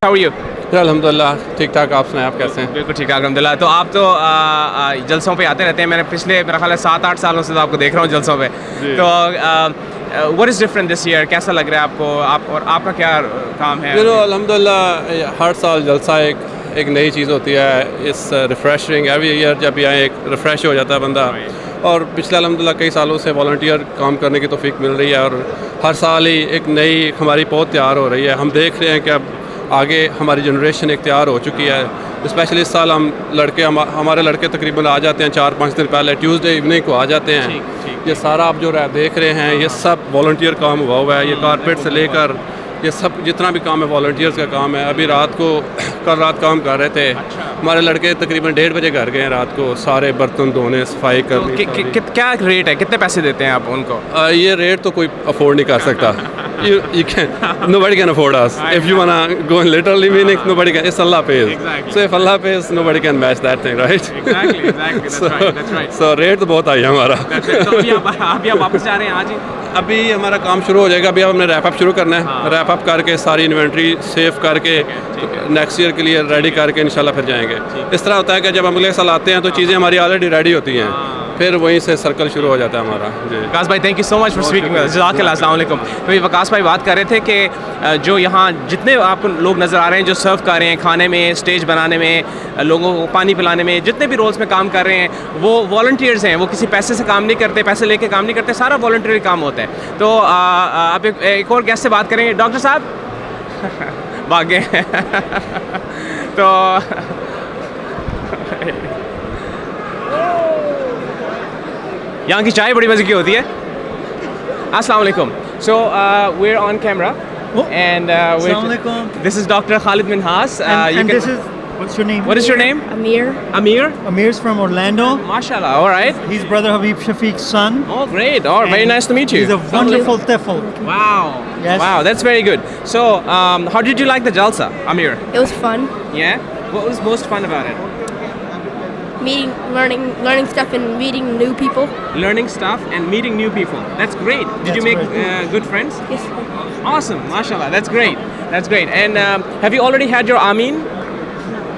How are you? अल्हम्दुलिल्लाह ठीक ठाक। आप सुनाएं, आप कैसे हैं? बिल्कुल ठीक है अल्हम्दुलिल्लाह। तो आप तो जलसों पे आते रहते हैं। मैंने पिछले मेरा ख्याल है 7-8 सालों से तो आपको देख रहा हूँ जलसों पे। तो what is different this year? कैसा लग रहा है आपको? आपका क्या काम है? अल्हम्दुलिल्लाह हर साल जलसा एक नई चीज़ होती है। इस रिफ़्रेशिंग एवरी ईयर जब यहाँ एक रिफ़्रेश हो जाता है बंदा। और पिछले अल्हम्दुलिल्लाह कई सालों से वॉलंटियर काम करने की तौफीक मिल रही है और हर साल ही एक नई हमारी पौध तैयार हो रही है। हम देख रहे हैं कि अब आगे हमारी जनरेशन एक तैयार हो चुकी है। स्पेशली इस साल हमारे लड़के तकरीबन आ जाते हैं 4-5 दिन पहले, ट्यूसडे इवनिंग को आ जाते हैं। ये सारा आप जो देख रहे हैं ये सब वॉलंटियर काम हुआ है। ये कारपेट से लेकर ये सब जितना भी काम है वॉलंटियर्स का काम है। अभी रात को कल रात काम कर रहे थे। हमारे लड़के तकरीबन 1:30 बजे घर गए रात को, सारे बर्तन धोने सफाई करनी। क्या रेट है? कितने पैसे देते हैं आप उनको? ये रेट तो कोई अफोर्ड नहीं कर सकता। You can, nobody can afford us. If you wanna go in literally meaning, nobody can. It's Allah pays. Exactly. So if Allah pays, nobody can match that thing, right? Exactly. That's right. So rate तो बहुत आई है हमारा। तो अभी आप वापस जा रहे हैं आज ही? अभी हमारा काम शुरू हो जाएगा। अभी हमने रैप अप शुरू करना है। रैप अप करके सारी इन्वेंट्री सेव करके नेक्स्ट ईयर के लिए रेडी करके इंशाल्लाह फिर जाएंगे। इस तरह होता है कि जब हम अगले साल आते हैं तो चीज़ें हमारी ऑलरेडी रेडी होती हैं, फिर वहीं से सर्कल शुरू हो जाता है हमारा। जी वकास भाई, thank you so much for speaking with us. जज़ाकल्लाह, अस्सलाम वालेकुम। तो ये वकास भाई बात कर रहे थे कि जो यहाँ जितने आपको लोग नज़र आ रहे हैं जो सर्व कर रहे हैं, खाने में, स्टेज बनाने में, लोगों को पानी पिलाने में, जितने भी रोल्स में काम कर रहे हैं वो वॉलंटियर्स हैं। वो किसी पैसे से काम नहीं करते, पैसे लेके काम नहीं करते, सारा वॉलंटियरी काम होता है। तो आप एक और गेस्ट से बात करेंगे। डॉक्टर साहब भाग गए। तो यहाँ की चाय बड़ी मज़े की होती है। अस्सलाम वालेकुम। So we're on camera and this is Dr. Khalid Minhas. And this is, what's your name? What is your name? Amir. Amir? Amir's from Orlando. MashaAllah, all right. He's brother Habib Shafiq's son. Oh, great. Oh, very nice to meet you. He's a wonderful tifl. Wow. Yes. Wow, that's very good. So how did you like the Jalsa, Amir? It was fun. Yeah? What was most fun about it? Learning stuff and meeting new people. Learning stuff and meeting new people. That's great. Did you make good friends? Yes. Awesome. MashaAllah. That's great. That's great. And have you already had your Ameen?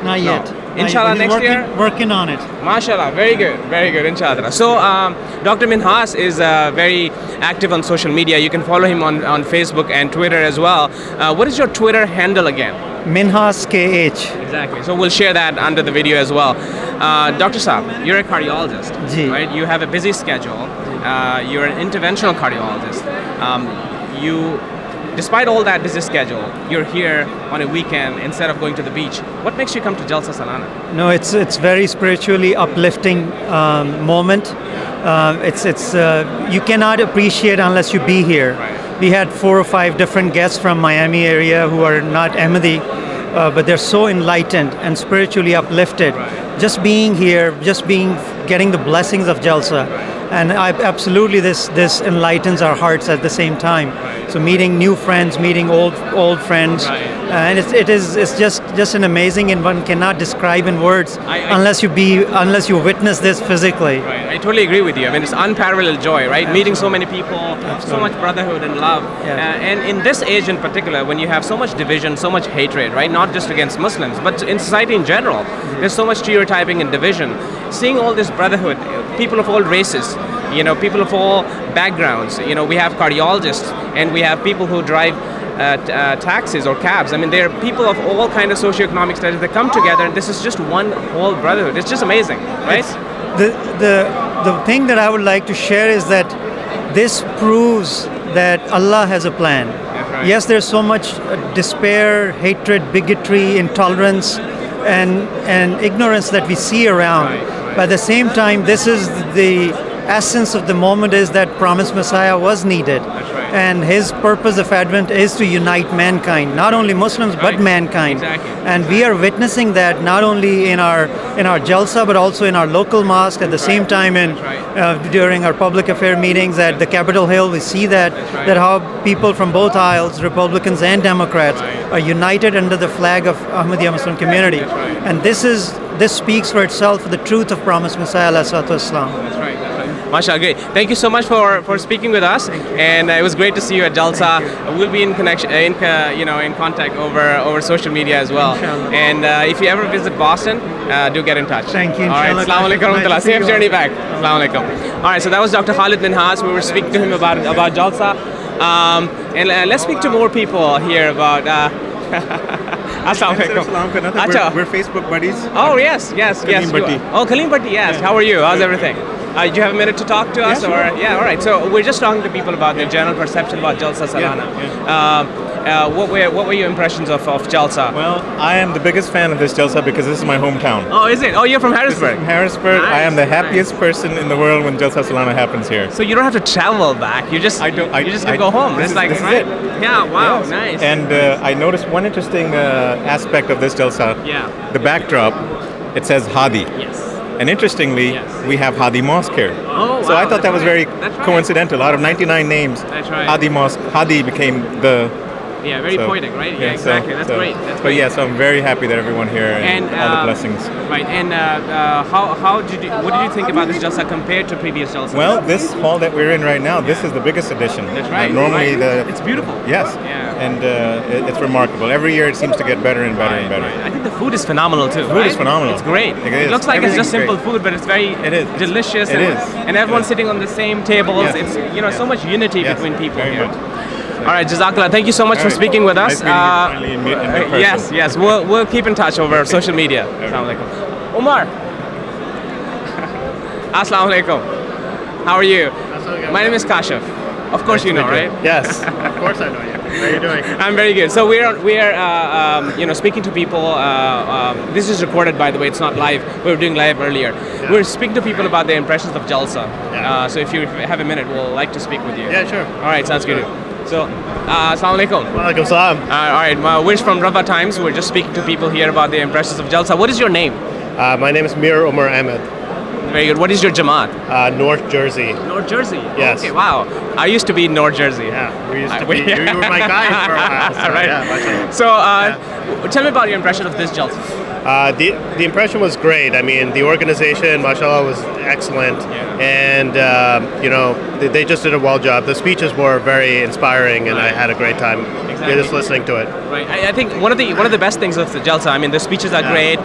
Not yet. Inshallah, next year? Working on it. MashaAllah. Very good. Very good. Inshallah. So Dr. Minhas is very active on social media. You can follow him on Facebook and Twitter as well. What is your Twitter handle again? Minhas KH. Exactly. So we'll share that under the video as well. Dr. Saab, you're a cardiologist, right? You have a busy schedule. You're an interventional cardiologist. Despite all that busy schedule, you're here on a weekend instead of going to the beach. What makes you come to Jalsa Salana? No, it's very spiritually uplifting moment. It's you cannot appreciate unless you be here. Right. We had 4 or 5 different guests from Miami area who are not Ahmadi, but they're so enlightened and spiritually uplifted. Right. Just being here, getting the blessings of Jalsa. And absolutely this enlightens our hearts at the same time. Right. So meeting new friends, meeting old friends, Right. And it's just an amazing, and one cannot describe in words unless you witness this physically. Right. I totally agree with you. I mean, it's unparalleled joy, right? Absolutely. Meeting so many people, so much brotherhood and love. Yeah. And in this age in particular, when you have so much division, so much hatred, right? Not just against Muslims, but in society in general, there's so much stereotyping and division. Seeing all this brotherhood, people of all races, people of all backgrounds. We have cardiologists and we have people who drive taxis or cabs. I mean, there are people of all kind of socioeconomic status that come together, and this is just one whole brotherhood. It's just amazing, right? The thing that I would like to share is that this proves that Allah has a plan. Right. Yes, there's so much despair, hatred, bigotry, intolerance, and ignorance that we see around. Right. But at the same time, this is the essence of the moment, is that promised Messiah was needed. That's right. And his purpose of Advent is to unite mankind, not only Muslims but mankind. Exactly. And we are witnessing that not only in our Jalsa but also in our local mosque. At the same time, during our public affair meetings at the Capitol Hill, we see that how people from both aisles, Republicans and Democrats, are united under the flag of Ahmadiyya Muslim community. And this speaks for itself, the truth of promised Messiah, alayhi salatu wasalam. That's right. Mashallah, great. Thank you so much for speaking with us, and it was great to see you at Jalsa. We'll be in connection, in contact over social media as well. Inshallah. And if you ever visit Boston, do get in touch. Thank you. All right. Inshallah. Assalamu alaikum. Nice to see Safe you journey all. back. Assalamu alaikum. All right. So that was Dr. Khalid Minhas. We were speaking to him about Jalsa, and let's speak to more people here about. Assalamu alaikum. Acha. We're Facebook buddies. Oh yes. Kaleem you Bhatti. are. Oh, Kaleem Bhatti. Yes. How are you? How's everything? Do you have a minute to talk to us? sure. Yeah, all right. So we're just talking to people about their general perception about Jalsa Salana. What were your impressions of Jalsa? Well, I am the biggest fan of this Jalsa because this is my hometown. Oh, is it? Oh, you're from Harrisburg. From Harrisburg, I am the Nice, happiest person in the world when Jalsa Salana happens here. So you don't have to travel back. You just you just can go home. This It's is- like this is right? it. Yeah. Wow. Yes. Nice. And I noticed one interesting aspect of this Jalsa. Yeah. The backdrop, it says Hadi. Yes. And interestingly, Yes. we have Hadi Mosque here. Oh, So I wow, thought that was that's very right. That's right. coincidental. Out of 99 names, That's right. Hadi Mosque, Hadi became the. Yeah. Very so- poetic, right? Yeah. so- Exactly. That's so- great. That's But great. yeah, so I'm very happy that everyone here and all the blessings. Right. And what did you think about this Jalsa compared to previous Jalsa? Well, this hall that we're in right now, this is the biggest edition. That's right. Normally, right. the It's beautiful. yes, Yeah. and it's remarkable. Every year, it seems to get better and better and better. Right. I think the food is phenomenal too. Food is right? phenomenal. It's great. It is. looks like it's just simple Everything's food, but it's very It is. delicious. It and, is. and everyone's It is. sitting on the same tables. Yes. It's so much unity Yes, between people very here. much. All right, Jazakallah. Thank you so much All for right. speaking with us. Nice meeting you finally in person. Yes. We'll keep in touch over social media. Assalamu alaikum. Umar. Assalamu alaikum. How are you? My name is Kashif. Of course you know, right? Yes, of course I know you. How are you doing? I'm very good. So we're speaking to people. This is recorded, by the way. It's not live. We were doing live earlier. We're speaking to people about their impressions of Jalsa. Yeah. So if you have a minute, we'll like to speak with you. Yeah, sure. All right, sounds good. So, assalamu alaikum. Walaikum salam. All right, we're from Rabwah Times. We're just speaking to people here about their impressions of Jalsa. What is your name? My name is Mir Umar Ahmed, Very good. What is your Jamaat? North Jersey. North Jersey. Yes. Okay. Wow. I used to be in North Jersey. Yeah, we used to be. You were my guy for a while. So, Right. Yeah, mashallah. So, tell me about your impression of this Jalsa. The impression was great. I mean, the organization, mashallah, was excellent, and they just did a well job. The speeches were very inspiring, and I had a great time just listening to it. Right. I think one of the best things of the Jalsa. I mean, the speeches are great.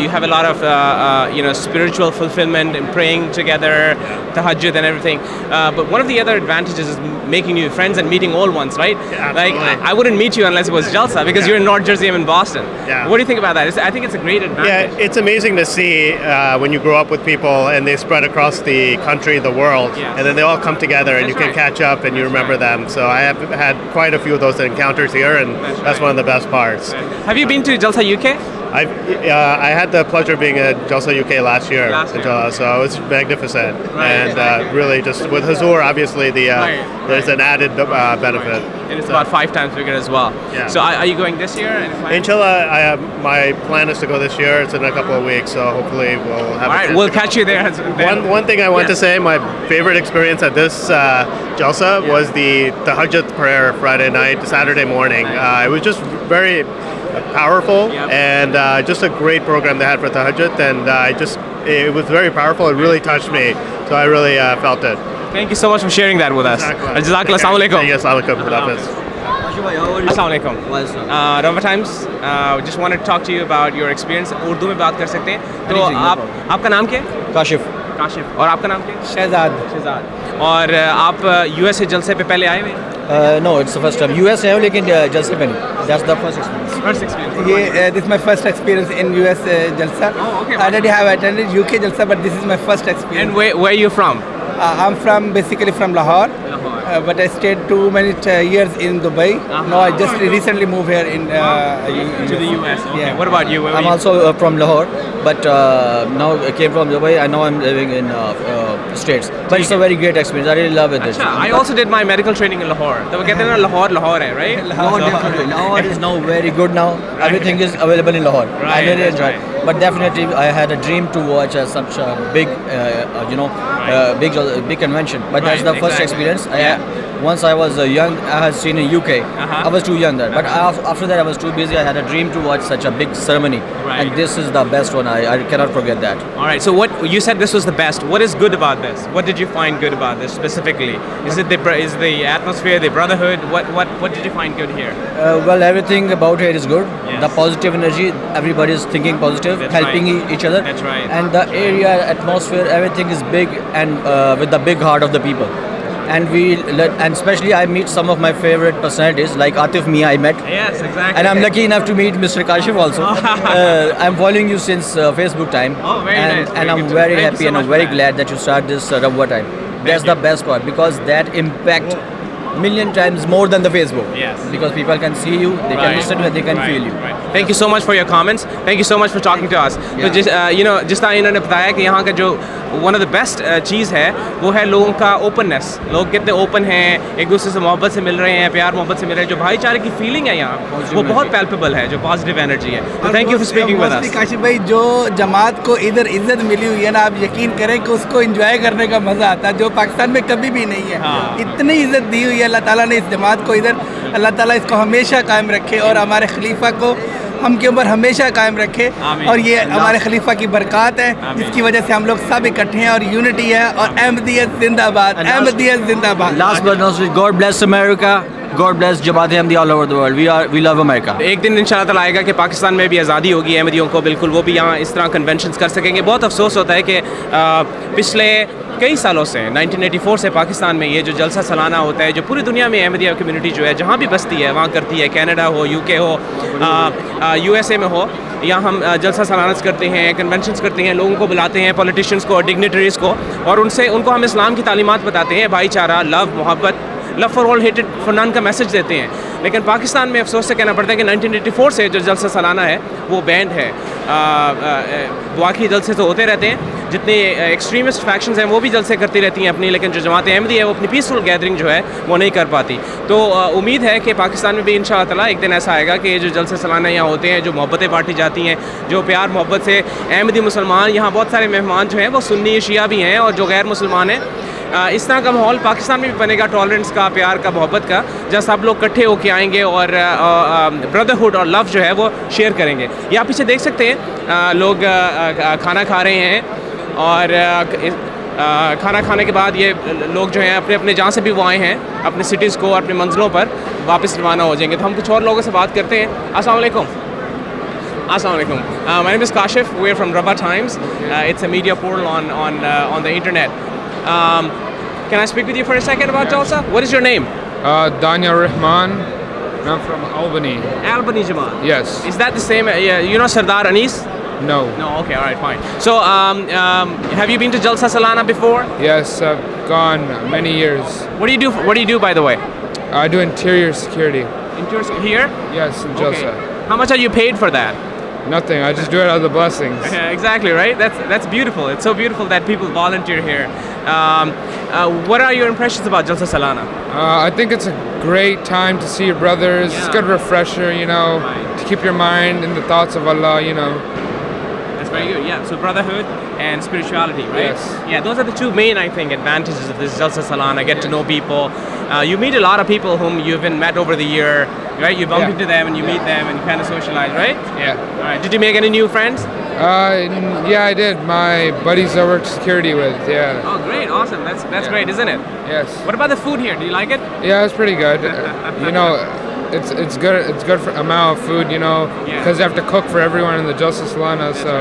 You have a lot of spiritual fulfillment and praying together, tahajjud and everything. But one of the other advantages is making new friends and meeting old ones, right? Yeah, like absolutely. I wouldn't meet you unless it was Jalsa because you're in North Jersey, I'm in Boston. Yeah. What do you think about that? I think it's a great advantage. Yeah, it's amazing to see when you grow up with people and they spread across the country, the world, Yeah. and then they all come together and That's you can right. catch up and you remember them. So I have had quite a few of those encounters here, and That's that's right. one of the best parts. Have you been to Jalsa UK? I had the pleasure of being at Jalsa UK last year, Last year. So it's magnificent, Right, and exactly. really just with Hazur, obviously there's an added benefit. And it's about 5 times bigger as well. Yeah. So are you going this year? Any plans? Inshallah, my plan is to go this year. It's in a couple of weeks, so hopefully we'll have. All a right, chance we'll to go. catch you there. One thing I want Yes. to say, my favorite experience at this Jalsa was the Tahajjud prayer Friday night, Saturday morning. It was just very powerful, Yep. and just a great program they had for Tahajjud, and it was very powerful. It really touched me, so I really felt it. Thank you so much for sharing that with us. Jazakallah. Assalamu alaikum. Yes, alaikum. Hafiz. Assalamu alaikum. Rabwah Times, just wanted to talk to you about your experience. Urdu में बात कर सकते हैं तो आपका नाम क्या है? काशिफ काशिफ. और आपका नाम क्या है? शहजाद शहजाद. और आप यूएस जलसे पे पहले आए हुए हैं? No it's the first time US है लेकिन जलसे पे नहीं that's the first experience First experience. Yeah, this is my first experience in US Jalsa. Oh, okay. I already have attended UK Jalsa, but this is my first experience. And where are you from? I'm basically from Lahore, Lahore. but I stayed too many years in Dubai. Now I just recently moved here in To the US. Okay. Yeah. What about you? Where were I'm you? also from Lahore but now I came from Dubai and now I'm living in States but it's a very great experience I really love it Achha, I also did my medical training in Lahore. तो वो कहते हैं ना Lahore है, right? no, definitely. Now it is now very good now. Everything is available in Lahore. I Right, really that's enjoy right. it. But definitely, I had a dream to watch such a big, big convention. But that's the Right, first exactly. experience. Yeah. Once I was young, I had seen in UK. I was too young there, but after that I was too busy. I had a dream to watch such a big ceremony, Right. and this is the best one. I cannot forget that. All right. So what you said this was the best. What is good about this? What did you find good about this specifically? Is it the atmosphere, the brotherhood? What did you find good here? Well, everything about it is good. Yes. The positive energy, everybody is thinking positive, That's helping right. each other. That's right. And the area, atmosphere, everything is big and with the big heart of the people. And and especially I meet some of my favorite personalities like Atif Mia I met. Yes, exactly. And I'm lucky enough to meet Mr. Kashif also. I'm following you since Facebook time. Oh, very and, nice. And Very I'm good to very know. Thank you happy so and I'm much for very that. glad that you start this Rabwah time. That's you. the best part because that impact million times more than the Facebook. Yes. Because people can see you, they can listen and they can feel you. Right. Thank you so much for your comments. Thank you so much for talking to us. तो जिस तरह इन्होंने बताया कि यहाँ का जो one of the best चीज़ है वो है लोगों का openness. लोग कितने open हैं, एक दूसरे से मोहब्बत से मिल रहे हैं, प्यार मोहब्बत से मिल रहे हैं. जो भाईचारे की feeling है यहाँ वो बहुत palpable है, जो positive energy है. So thank you for speaking with us. Kashif भाई जो जमात को इधर इज्जत मिली हुई है ना, आप यकीन करें कि उसको एंजॉय करने का मज़ा आता है जो पाकिस्तान में कभी भी नहीं है. हाँ. इतनी इज्जत दी हुई है अल्लाह ताला ने इस जमात को इधर. अल्लाह ताला इसको हमेशा कायम रखे और हमारे खलीफा को हम के ऊपर हमेशा कायम रखे. आमीन. और ये हमारे खलीफा की बरकत है आमीन. जिसकी वजह से हम लोग सब इकट्ठे हैं और यूनिटी है और अहमदियत जिंदाबाद. And last- अहमदियत जिंदाबाद. Last but not least, God bless America. God bless Jamaat Ahmadi all over the world. We love America. एक दिन इंशाल्लाह ताला आएगा कि पाकिस्तान में भी आज़ादी होगी अहमदियों को, बिल्कुल वो भी यहाँ इस तरह कन्वेंशंस कर सकेंगे. बहुत अफसोस होता है कि पिछले कई सालों से 1984 से पाकिस्तान में ये जो जलसा सालाना होता है जो पूरी दुनिया में अहमदिया कम्युनिटी जो है जहाँ भी बसती है वहाँ करती है, कनाडा हो, यूके हो, यूएसए में हो, यहाँ हम जलसा सालाना करते हैं, कन्वेंशंस करते हैं, लोगों को बुलाते हैं, पॉलिटिशियंस को, डिग्निटरीज़ को, और उनको हम इस्लाम की तालीमात बताते हैं, भाईचारा, लव, मोहब्बत, लव फॉर ऑल हेटेड फॉर नन का मैसेज देते हैं. लेकिन पाकिस्तान में अफसोस से कहना पड़ता है कि 1984 से जो जलसा सालाना है वो बैंड है. बाकी जलसे तो होते रहते हैं, जितने एक्सट्रीमिस्ट फैक्शंस हैं वो भी जलसे करती रहती हैं अपनी, लेकिन जो जमात अहमदी है वो अपनी पीसफुल गैदरिंग जो है वो नहीं कर पाती. तो उम्मीद है कि पाकिस्तान में भी इंशाअल्लाह ताला एक दिन ऐसा आएगा कि ये जो जलसे सालाना यहाँ होते हैं, जो मोहब्बतें बांटी जाती हैं, जो प्यार मोहब्बत से अहमदी मुसलमान, यहाँ बहुत सारे मेहमान जो हैं वो सुन्नी शिया भी हैं और जो गैर मुसलमान हैं, इस तरह का माहौल पाकिस्तान में भी बनेगा, टॉलरेंस का, प्यार का, मोहब्बत का, जहाँ सब लोग इकट्ठे होके आएंगे और ब्रदरहुड और लव जो है वो शेयर करेंगे. ये आप पीछे देख सकते हैं लोग खाना खा रहे हैं और खाना खाने के बाद ये लोग जो हैं अपने अपने जहाँ से भी वो आए हैं अपने सिटीज़ को, अपने मंजिलों पर वापस रवाना हो जाएंगे. तो हम कुछ और लोगों से बात करते हैं. अस्सलाम वालेकुम. Assalamu alaikum. My name is Kashif. We're from Rabwah Times. It's a media portal on the internet. Can I speak with you for a second about Jalsa? What is your name? Danya Rahman. I'm from Albany. Albany Jamaat. Yes. Is that the same? You know Sardar Anis? No. No. Okay. All right. Fine. So, have you been to Jalsa Salana before? Yes, I've gone many years. What do you do? What do you do, by the way? I do interior security. Here? Yes, in Jalsa. Okay. How much are you paid for that? Nothing. I just do it out of the blessings. Yeah, exactly, right? That's beautiful. It's so beautiful that people volunteer here. What are your impressions about Jalsa Salana? I think it's a great time to see your brothers. It's a good refresher, Right. to keep your mind in the thoughts of Allah, That's very good. Yeah. So brotherhood and spirituality, right? Yes. Yeah. Those are the two main, I think, advantages of this Jalsa Salana. Get to know people. You meet a lot of people whom you've been met over the year, right? You bump into them and you meet them and you kind of socialize, right? Yeah. All right. Did you make any new friends? Yeah, I did. My buddies I work security with, yeah. Oh, great. Awesome. That's great, isn't it? Yes. What about the food here? Do you like it? Yeah, it's pretty good. It's good. It's good for amount of food, because you have to cook for everyone in the Jalsa Salana. So,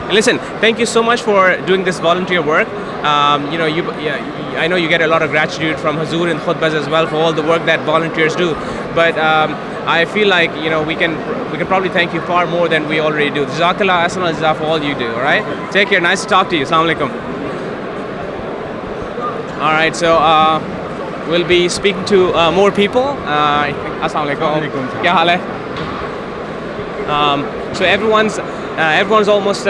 And listen, thank you so much for doing this volunteer work. I know you get a lot of gratitude from Hazur and Khutbahs as well for all the work that volunteers do. But I feel like we can probably thank you far more than we already do. Jazakallah, asana jazaa for all you do. All right. Take care. Nice to talk to you. Assalamu alaikum. All right. So. We'll be speaking to more people. Assalamu alaikum. Kya haal hai? So everyone's almost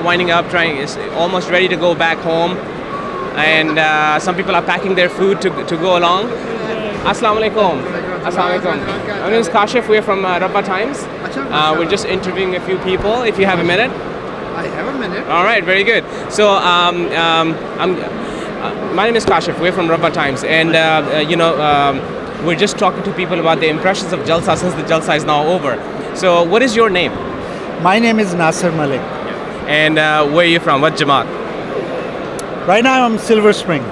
winding up, is almost ready to go back home, and some people are packing their food to go along. Assalamu alaikum. Assalamu alaikum. My name is Kashif. We're from Rabwah Times. We're just interviewing a few people. If you have a minute. I have a minute. All right, very good. So My name is Kashif. We're from Rabwah Times, and we're just talking to people about the impressions of Jalsa since the Jalsa is now over. So, what is your name? My name is Nasser Malik. And where are you from? What Jamaat? Right now I'm Silver Spring.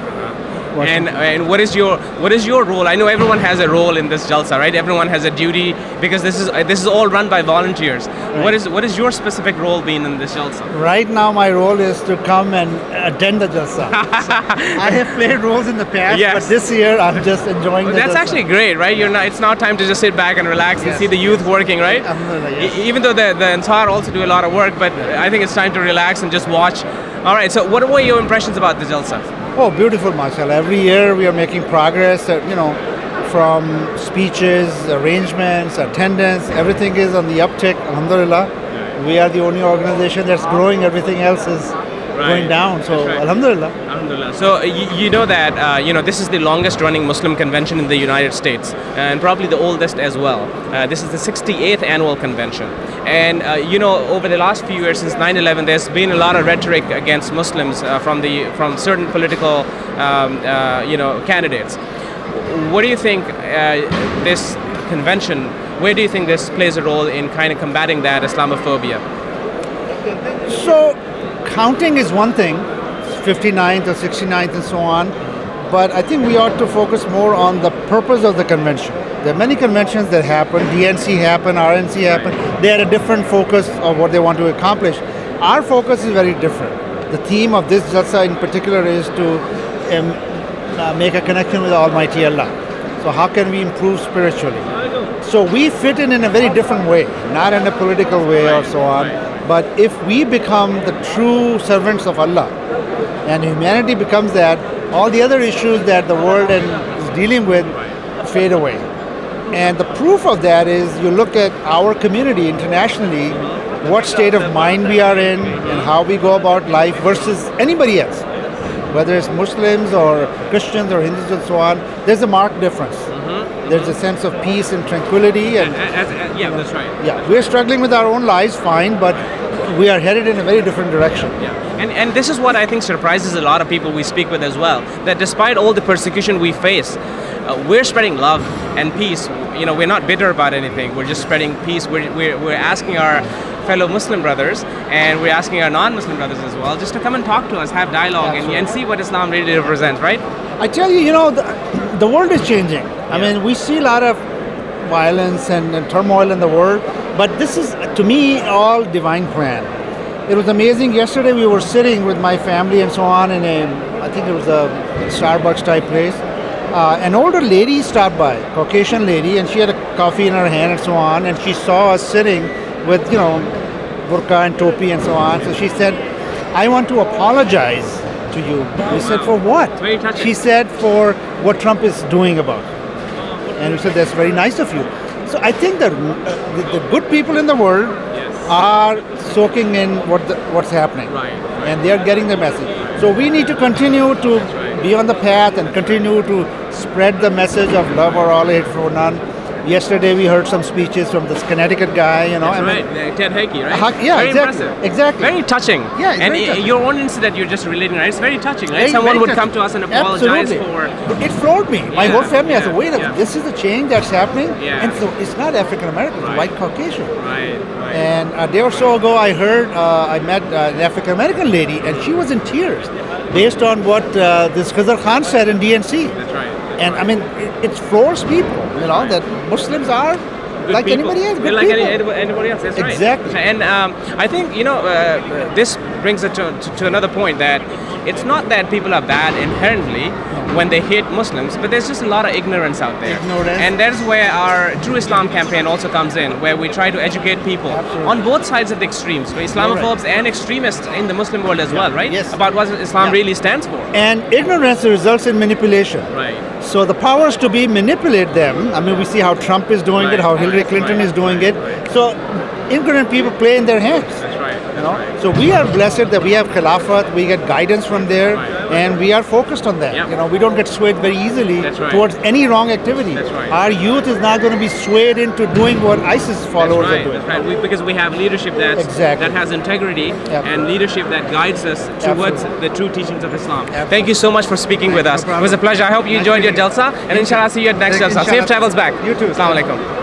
And what is your role? I know everyone has a role in this Jalsa, right? Everyone has a duty because this is all run by volunteers. Right. What is your specific role being in this Jalsa? Right now my role is to come and attend the Jalsa. I have played roles in the past, Yes. but this year I'm just enjoying the That's Jalsa. actually great, right? It's now time to just sit back and relax and see the youth working, right? Alhamdulillah, yes. Even though the Ansar also do a lot of work, but I think it's time to relax and just watch. All right, so what were your impressions about the Jalsa? Oh, beautiful, mashallah. Every year we are making progress, from speeches, arrangements, attendance, everything is on the uptick, alhamdulillah. We are the only organization that's growing, everything else is going down, so That's right. alhamdulillah. Alhamdulillah. So you know that this is the longest running Muslim convention in the United States and probably the oldest as well. This is the 68th annual convention. And over the last few years since 9/11, there's been a lot of rhetoric against Muslims from certain political candidates. What do you think this convention? Where do you think this plays a role in kind of combating that Islamophobia? So, counting is one thing, 59th or 69th and so on, but I think we ought to focus more on the purpose of the convention. There are many conventions that happen, DNC happen, RNC happen, they had a different focus of what they want to accomplish. Our focus is very different. The theme of this Jalsa in particular is to make a connection with Almighty Allah. So how can we improve spiritually? So we fit in a very different way, not in a political way or so on. But if we become the true servants of Allah and humanity becomes that, all the other issues that the world is dealing with fade away. And the proof of that is you look at our community internationally, what state of mind we are in and how we go about life versus anybody else. Whether it's Muslims or Christians or Hindus and so on, there's a marked difference. There's a sense of peace and tranquility. And That's right. yeah, we're struggling with our own lives, fine, but we are headed in a very different direction. And this is what I think surprises a lot of people we speak with as well. That despite all the persecution we face, we're spreading love and peace. We're not bitter about anything. We're just spreading peace. We're asking our fellow Muslim brothers and we're asking our non-Muslim brothers as well just to come and talk to us, have dialogue and see what Islam really represents, right? I tell you, the world is changing. I mean, we see a lot of violence and turmoil in the world, but this is, to me, all divine plan. It was amazing. Yesterday we were sitting with my family and so on in I think it was a Starbucks type place. An older lady stopped by, Caucasian lady, and she had a coffee in her hand and so on, and she saw us sitting with, burqa and topi and so on. So she said, I want to apologize to you. We said, for what? Very touching. She said, for what Trump is doing about it. And we said, that's very nice of you. So I think that the good people in the world are soaking in what's happening. And they are getting the message. So we need to continue to be on the path and continue to spread the message of love or all hate for none. Yesterday we heard some speeches from this Connecticut guy, That's right, Ted Hickey, right? Yeah, very exactly. impressive. Exactly. Very touching. Yeah, it's and very touching. your own incident you're just relating, right? It's very touching, right? Very, Someone very would touching. come to us and apologize Absolutely. for... It floored me. My whole family. I said, wait a minute, yeah. this is the change that's happening? Yeah. And so it's not African American, it's white Caucasian. Right. And a day or so ago, I heard, I met an African American lady, and she was in tears based on what this Khizr Khan said in DNC. That's right. And I mean, it floors people, that Muslims are Good like people. anybody else. They're Good like people. anybody else, that's right. Exactly. And I think, this brings it to another point that it's not that people are bad inherently when they hate Muslims, but there's just a lot of ignorance out there. Ignorance. And that's where our True Islam campaign also comes in, where we try to educate people on both sides of the extremes, Islamophobes and extremists in the Muslim world as well, right? Yes. About what Islam really stands for. And ignorance results in manipulation. Right. So the powers to be manipulate them. I mean, we see how Trump is doing it, how Hillary Clinton is doing it. So ignorant people play in their hands. That's right. So we are blessed that we have Khilafat, we get guidance from there. and we are focused on that. Yeah. You know, we don't get swayed very easily That's right. towards any wrong activity. That's right. Our youth is not going to be swayed into doing what ISIS followers are doing. That's right. Because we have leadership Exactly. that has integrity and leadership that guides us towards Absolutely. the true teachings of Islam. Thank you so much for speaking with us. It was a pleasure. I hope you enjoyed your Jalsa, and inshallah see you at next Jalsa. Safe travels back. You too. Assalamu alaikum.